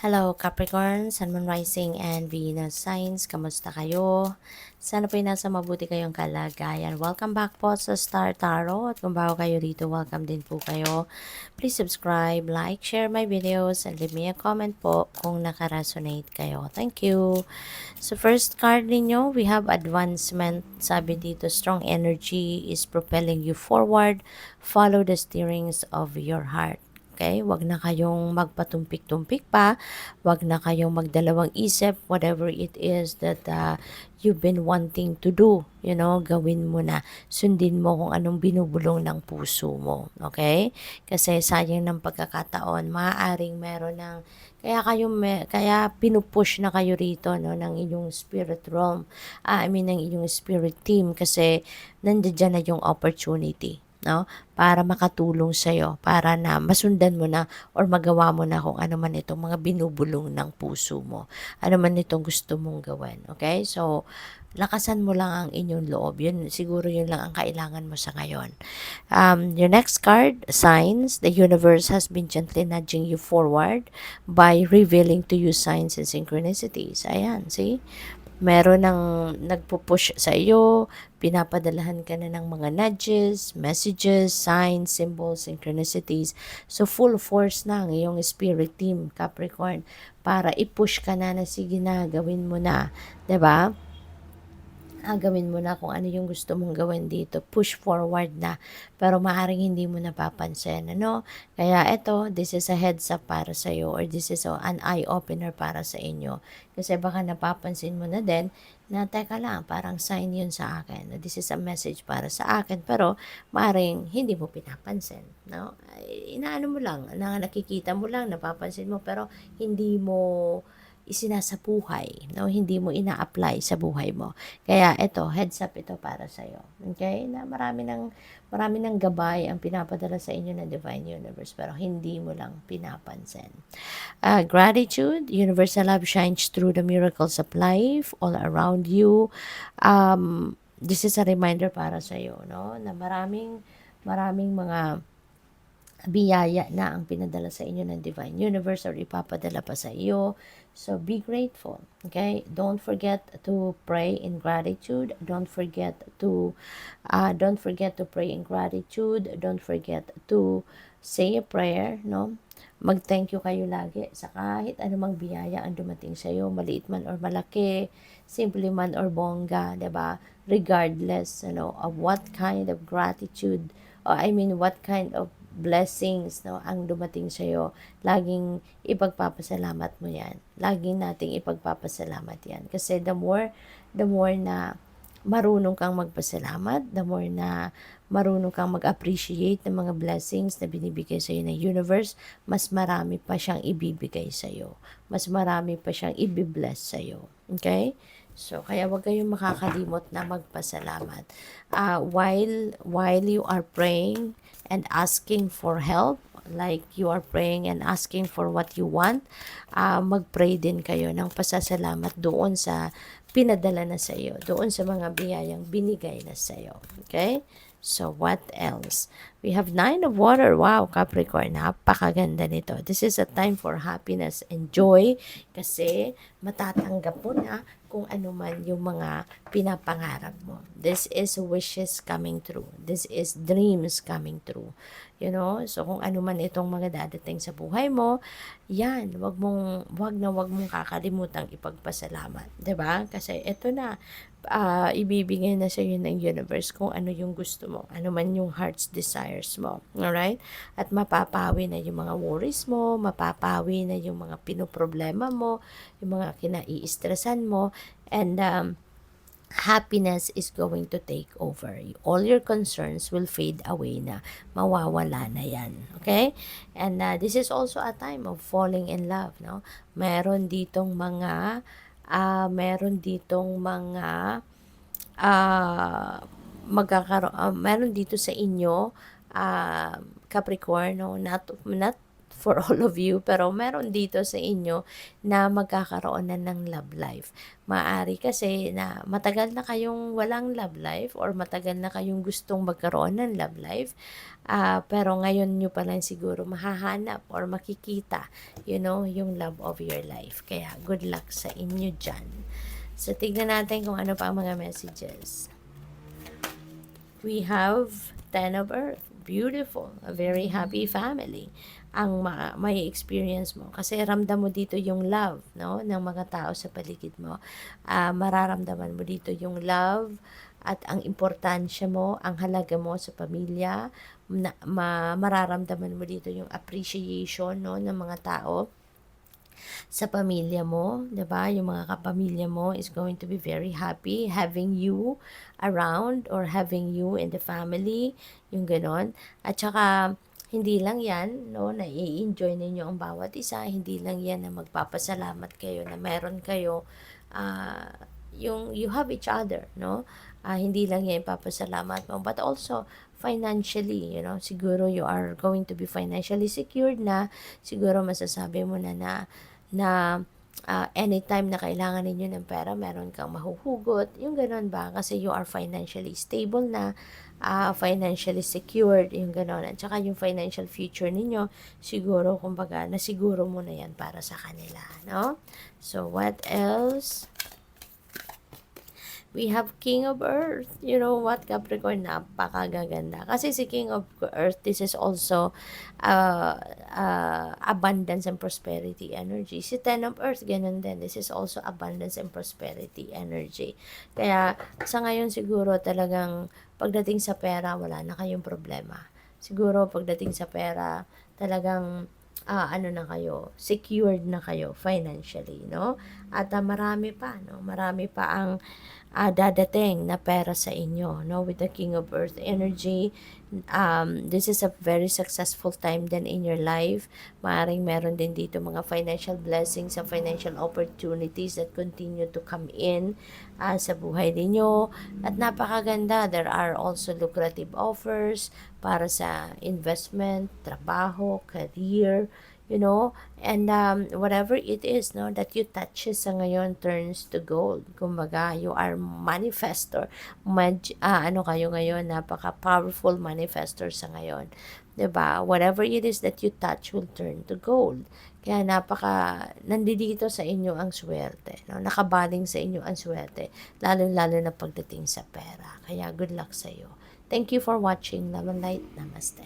Hello Capricorn, Sun, Moon, Rising, and Venus signs. Kamusta kayo? Sana po'y nasa mabuti kayong kalagayan. Welcome back po sa Star Tarot. At kung bago kayo dito, welcome din po kayo. Please subscribe, like, share my videos, and leave me a comment po kung nakaresonate kayo. Thank you. So first card ninyo, we have advancement. Sabi dito, strong energy is propelling you forward. Follow the steerings of your heart. Okay? Wag na kayong magpatumpik-tumpik pa. Wag na kayong magdalawang isip. Whatever it is that you've been wanting to do. Gawin mo na. Sundin mo kung anong binubulong ng puso mo. Okay? Kasi sayang ng pagkakataon. Maaaring meron ng kaya pinupush na kayo rito ng inyong spirit realm. Ng inyong spirit team kasi nandiyan na yung opportunity, para makatulong sa iyo, para na masundan mo na or magawa mo na kung ano man itong mga binubulong ng puso mo. Ano man itong gusto mong gawin. Okay? So, lakasan mo lang ang inyong loob. Siguro yun lang ang kailangan mo sa ngayon. Your next card, signs. The universe has been gently nudging you forward by revealing to you signs and synchronicities. Ayan, see? Meron ng nagpo-push sa iyo, pinapadalahan ka na ng mga nudges, messages, signs, symbols, synchronicities. So, full force na ang iyong spirit team, Capricorn, para i-push ka na sige na, gawin mo na. 'Di ba? Gawin mo na kung ano yung gusto mong gawin dito. Push forward na. Pero maaring hindi mo napapansin, Kaya ito, this is a heads up para sa iyo, or this is an eye-opener para sa inyo. Kasi baka napapansin mo na din na, teka lang, parang sign yun sa akin. This is a message para sa akin. Pero maaring hindi mo pinapansin, Inaano mo lang, nakikita mo lang, napapansin mo, pero hindi mo isinasabuhay, hindi mo ina-apply sa buhay mo. Kaya ito, heads up ito para sa iyo. Okay? Na marami ng gabay ang pinapadala sa inyo ng Divine Universe, pero hindi mo lang pinapansin. Gratitude, universal love shines through the miracles of life all around you. This is a reminder para sa iyo, na maraming mga biyaya na ang pinadala sa inyo ng Divine Universe or ipapadala pa sa iyo. So, be grateful. Okay? Don't forget to pray in gratitude. Don't forget to pray in gratitude. Don't forget to say a prayer, Mag-thank you kayo lagi sa kahit anumang biyaya ang dumating sa iyo, maliit man or malaki, simple man or bongga, 'di ba? Regardless, of what kind of gratitude, what kind of blessings, ang dumating sa iyo, laging ipagpapasalamat mo 'yan. Laging nating ipagpapasalamat 'yan. Kasi the more na marunong kang magpasalamat, the more na marunong kang mag-appreciate ng mga blessings na binibigay sa iyo ng universe, mas marami pa siyang ibibigay sa iyo. Mas marami pa siyang ibibless sa iyo. Okay? So, kaya wag kayong makakalimot na magpasalamat. While you are praying and asking for help, like you are praying and asking for what you want, mag-pray din kayo ng pasasalamat doon sa pinadala na sa iyo, doon sa mga biyayang binigay na sa iyo. Okay? So, what else? We have 9 of water. Wow, Capricorn, napakaganda nito. This is a time for happiness and joy kasi matatanggap mo na kung ano man yung mga pinapangarap mo. This is wishes coming true. This is dreams coming true. So kung ano man itong mga dadating sa buhay mo, yan, wag mong kakalimutang ipagpasalamat, 'di ba? Kasi ito na, ibibigay na sa iyo ng universe kung ano yung gusto mo, ano man yung heart's desires mo. Alright? At mapapawi na yung mga worries mo, mapapawi na yung mga pinoproblema mo, yung mga kinai-stressan mo, and happiness is going to take over. All your concerns will fade away na. Mawawala na yan. Okay? And this is also a time of falling in love, Meron ditong mga meron dito sa inyo, Capricorn, not for all of you, pero meron dito sa inyo na magkakaroon na ng love life. Maaari kasi na matagal na kayong walang love life or matagal na kayong gustong magkaroon ng love life, pero ngayon nyo pa lang siguro mahahanap or makikita, yung love of your life. Kaya good luck sa inyo dyan. So, tignan natin kung ano pa ang mga messages. We have Ten of Earth. Beautiful. A very happy family ang may experience mo. Kasi ramdam mo dito yung love, no, ng mga tao sa paligid mo. Mararamdaman mo dito yung love at ang importansya mo, ang halaga mo sa pamilya. Mararamdaman mo dito yung appreciation, no, ng mga tao sa pamilya mo, 'di ba? Yung mga kapamilya mo is going to be very happy having you around or having you in the family, yung ganon. At saka hindi lang 'yan, no, na i-enjoy ninyo ang bawat isa, hindi lang 'yan na magpapasalamat kayo na meron kayo uh, yung you have each other, no? Hindi lang 'yan papasalamat mo, but also financially, siguro you are going to be financially secured na, siguro masasabi mo na anytime na kailangan ninyo ng pera, meron kang mahuhugot, yung ganun ba? Kasi you are financially stable na, financially secured, yung ganun. At saka yung financial future ninyo, siguro, kumbaga, nasiguro mo na yan para sa kanila, no? So, what else? We have King of Earth. You know what, Capricorn, napakagaganda. Kasi si King of Earth, this is also abundance and prosperity energy. Si Ten of Earth, ganun din. This is also abundance and prosperity energy. Kaya sa ngayon siguro talagang pagdating sa pera, wala na kayong problema. Siguro pagdating sa pera, talagang ano na kayo, secured na kayo financially, no? At marami pa, no? Marami pa ang dadating na pera sa inyo, no? With the King of Earth energy, this is a very successful time then in your life. Maaring meron din dito mga financial blessings and financial opportunities that continue to come in sa buhay ninyo. At napakaganda, there are also lucrative offers para sa investment, trabaho, career, and whatever it is, no, that you touch sa ngayon turns to gold. Kumbaga, you are manifestor. Ano kayo ngayon, napaka-powerful manifestor sa ngayon. 'Di ba? Whatever it is that you touch will turn to gold. Kaya nandito sa inyo ang swerte, no? Nakabaling sa inyo ang swerte, lalo-lalo na pagdating sa pera. Kaya good luck sa iyo. Thank you for watching. Love and light. Namaste.